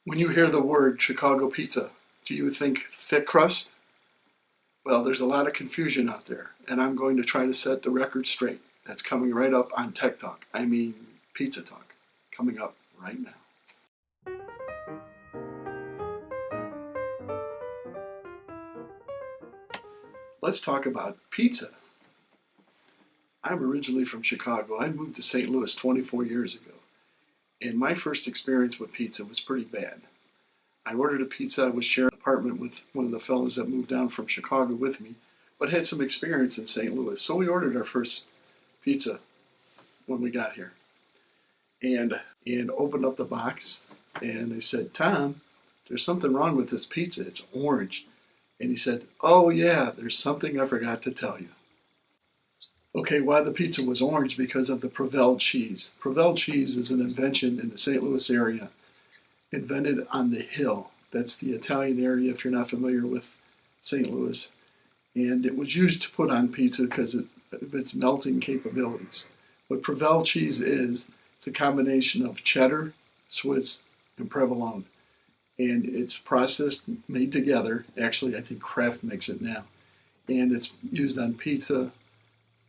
When you hear the word Chicago pizza, do you think thick crust? Well, there's a lot of confusion out there, and I'm going to try to set the record straight. That's coming right up on Tech Talk. I mean, Pizza Talk, coming up right now. Let's talk about pizza. I'm originally from Chicago. I moved to St. Louis 24 years ago, and my first experience with pizza was pretty bad. I ordered a pizza. I was sharing an apartment with one of the fellows that moved down from Chicago with me, but had some experience in St. Louis. So we ordered our first pizza when we got here, and opened up the box, and they said, "Tom, there's something wrong with this pizza. It's orange." And he said, "Oh yeah, there's something I forgot to tell you." Okay, why the pizza was orange? Because of the Provel cheese. Provel cheese is an invention in the St. Louis area, invented on the Hill. That's the Italian area, if you're not familiar with St. Louis. And it was used to put on pizza because of its melting capabilities. What Provel cheese is, it's a combination of cheddar, Swiss, and provolone. And it's processed, made together. Actually, I think Kraft makes it now. And it's used on pizza,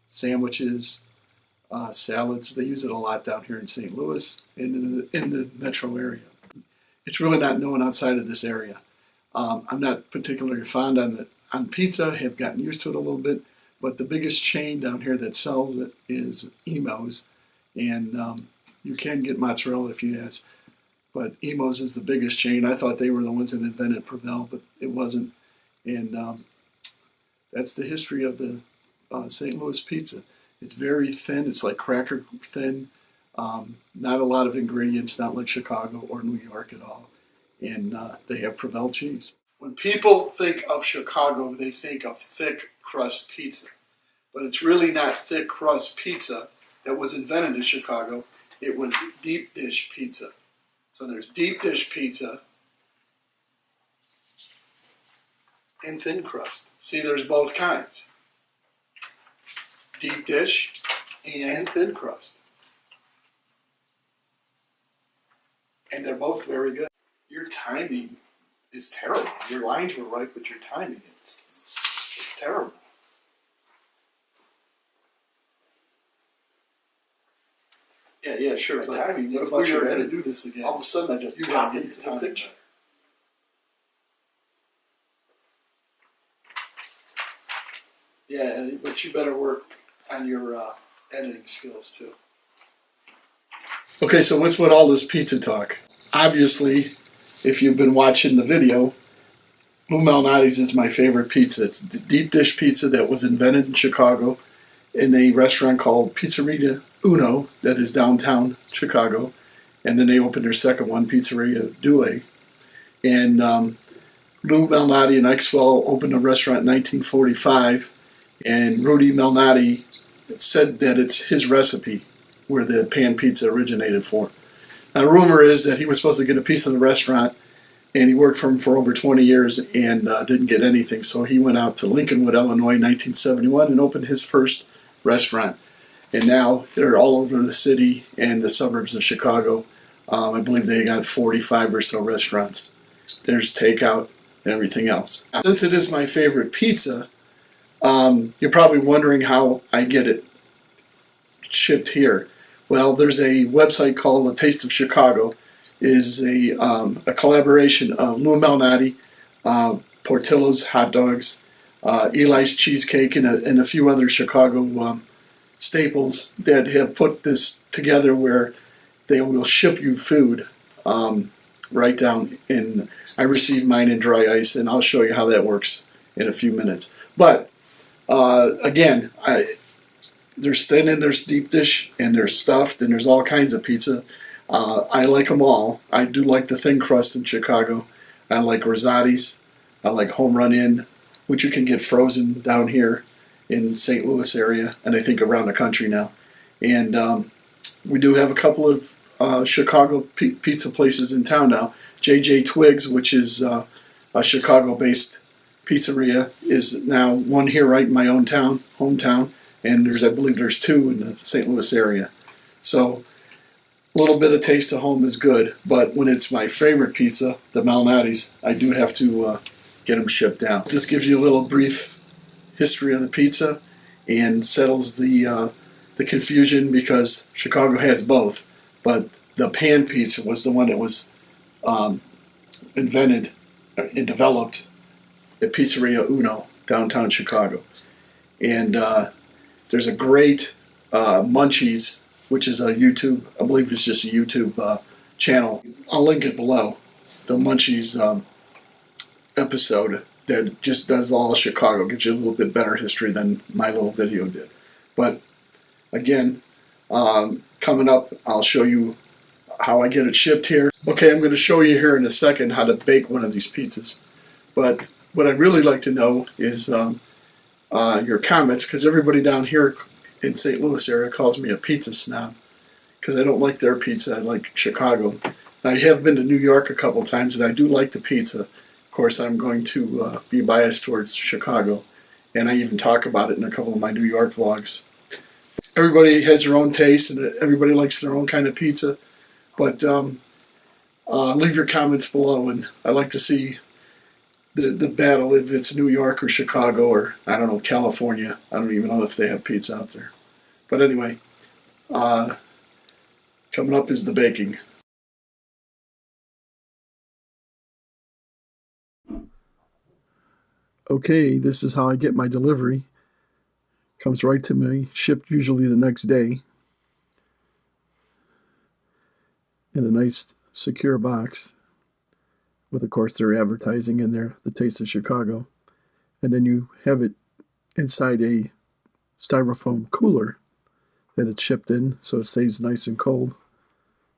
sandwiches, salads. They use it a lot down here in St. Louis and in the metro area. It's really not known outside of this area. I'm not particularly fond on pizza. Have gotten used to it a little bit, but the biggest chain down here that sells it is Emo's, and you can get mozzarella if you ask. But Emo's is the biggest chain. I thought they were the ones that invented Provel, but it wasn't. And that's the history of the St. Louis pizza. It's very thin. It's like cracker thin. Not a lot of ingredients, not like Chicago or New York at all. And they have Provel cheese. When people think of Chicago, they think of thick crust pizza. But it's really not thick crust pizza that was invented in Chicago. It was deep dish pizza. So there's deep dish pizza and thin crust. See, there's both kinds. Deep dish and thin crust. And they're both very good. Your timing is terrible. Your lines were right, but your timing it's terrible. Yeah, sure. But timing. If we were going to do this again, all of a sudden I just pop into the picture. Yeah, but you better work on your editing skills too. Okay, so what's with all this pizza talk? Obviously, if you've been watching the video, Malnatis is my favorite pizza. It's the deep dish pizza that was invented in Chicago in a restaurant called Pizzeria Uno that is downtown Chicago. And then they opened their second one, Pizzeria Due. And Lou Malnati and Ike Swell opened a restaurant in 1945. And Rudy Malnati said that it's his recipe where the pan pizza originated for. Now, the rumor is that he was supposed to get a piece of the restaurant, and he worked for him for over 20 years and didn't get anything. So he went out to Lincolnwood, Illinois in 1971 and opened his first restaurant. And now they're all over the city and the suburbs of Chicago. I believe they got 45 or so restaurants. There's takeout and everything else. Since it is my favorite pizza, you're probably wondering how I get it shipped here. Well, there's a website called The Taste of Chicago. It is a collaboration of Lou Malnati, Portillo's hot dogs, Eli's cheesecake, and a few other Chicago staples that have put this together where they will ship you food right down in. I received mine in dry ice, and I'll show you how that works in a few minutes. But again, there's thin and there's deep dish and there's stuffed and there's all kinds of pizza. I like them all. I do like the thin crust in Chicago. I like Rosati's. I like Home Run Inn, which you can get frozen down here in St. Louis area, and I think around the country now. And we do have a couple of Chicago pizza places in town now. J.J. Twiggs, which is a Chicago-based pizzeria, is now one here right in my own hometown, and I believe there's two in the St. Louis area. So A little bit of taste of home is good, but when it's my favorite pizza, the Malnatis, I do have to get them shipped down. This gives you a little brief history of the pizza and settles the confusion, because Chicago has both, but the pan pizza was the one that was invented and developed at Pizzeria Uno, downtown Chicago. And there's a great Munchies, which is a YouTube, I believe it's just a YouTube channel. I'll link it below. The Munchies episode that just does all of Chicago, gives you a little bit better history than my little video did. But again, coming up, I'll show you how I get it shipped here. Okay, I'm going to show you here in a second how to bake one of these pizzas. But what I'd really like to know is your comments, because everybody down here in St. Louis area calls me a pizza snob, because I don't like their pizza. I like Chicago. I have been to New York a couple times, and I do like the pizza. Of course, I'm going to be biased towards Chicago, and I even talk about it in a couple of my New York vlogs. Everybody has their own taste, and everybody likes their own kind of pizza. But leave your comments below, and I like to see the battle, if it's New York or Chicago or, I don't know, California. I don't even know if they have pizza out there. But anyway, coming up is the baking. Okay, this is how I get my delivery. Comes right to me, shipped usually the next day, in a nice secure box with, of course, their advertising in there, the taste of Chicago. And then you have it inside a styrofoam cooler that it's shipped in, so it stays nice and cold,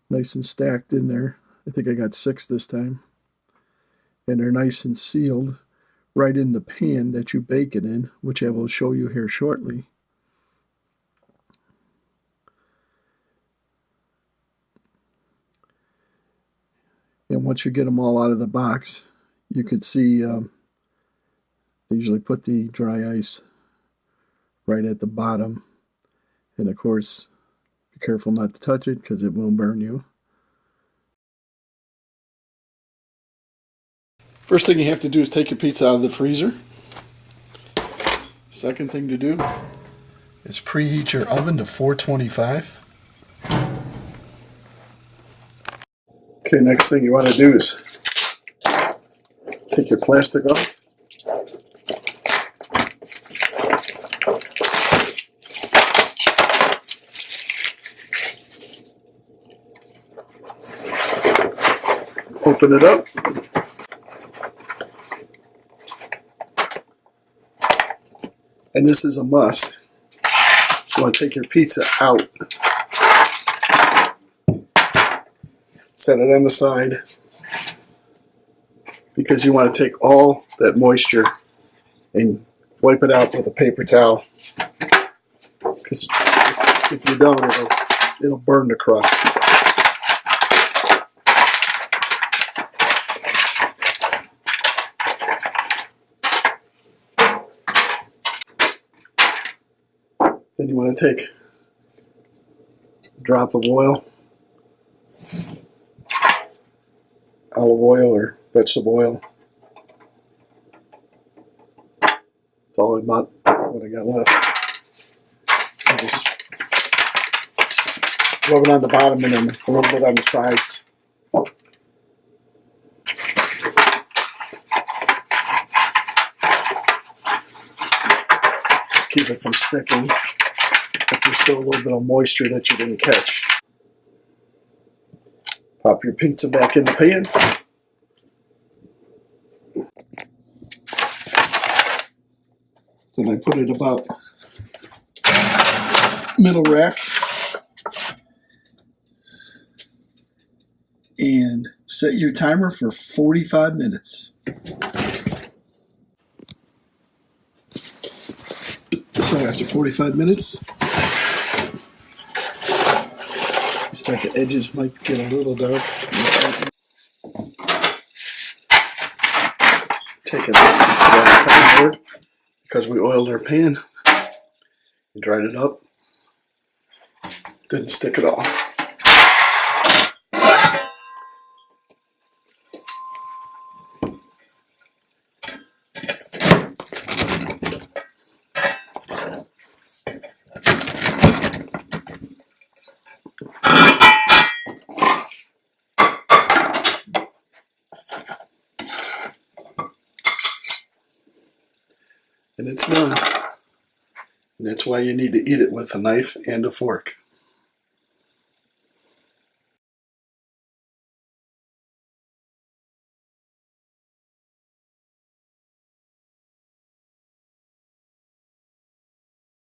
nice and stacked in there. I think I got 6 this time. And they're nice and sealed right in the pan that you bake it in, which I will show you here shortly. And once you get them all out of the box, you could see they usually put the dry ice right at the bottom. And of course, be careful not to touch it, because it will burn you. First thing you have to do is take your pizza out of the freezer. Second thing to do is preheat your oven to 425. Okay, next thing you want to do is take your plastic off. Open it up. And this is a must. You want to take your pizza out. Set it on the side, because you want to take all that moisture and wipe it out with a paper towel. Because if you don't, it'll burn the crust. Then you want to take a drop of oil, olive oil or vegetable oil. That's all about what I got left. I just rub it on the bottom and then a little bit on the sides. Just keep it from sticking if there's still a little bit of moisture that you didn't catch. Pop your pizza back in the pan. Then I put it about middle rack and set your timer for 45 minutes. So after 45 minutes, it's like the edges might get a little dark. Take it out because we oiled our pan and dried it up. Didn't stick at all. And it's done. And that's why you need to eat it with a knife and a fork.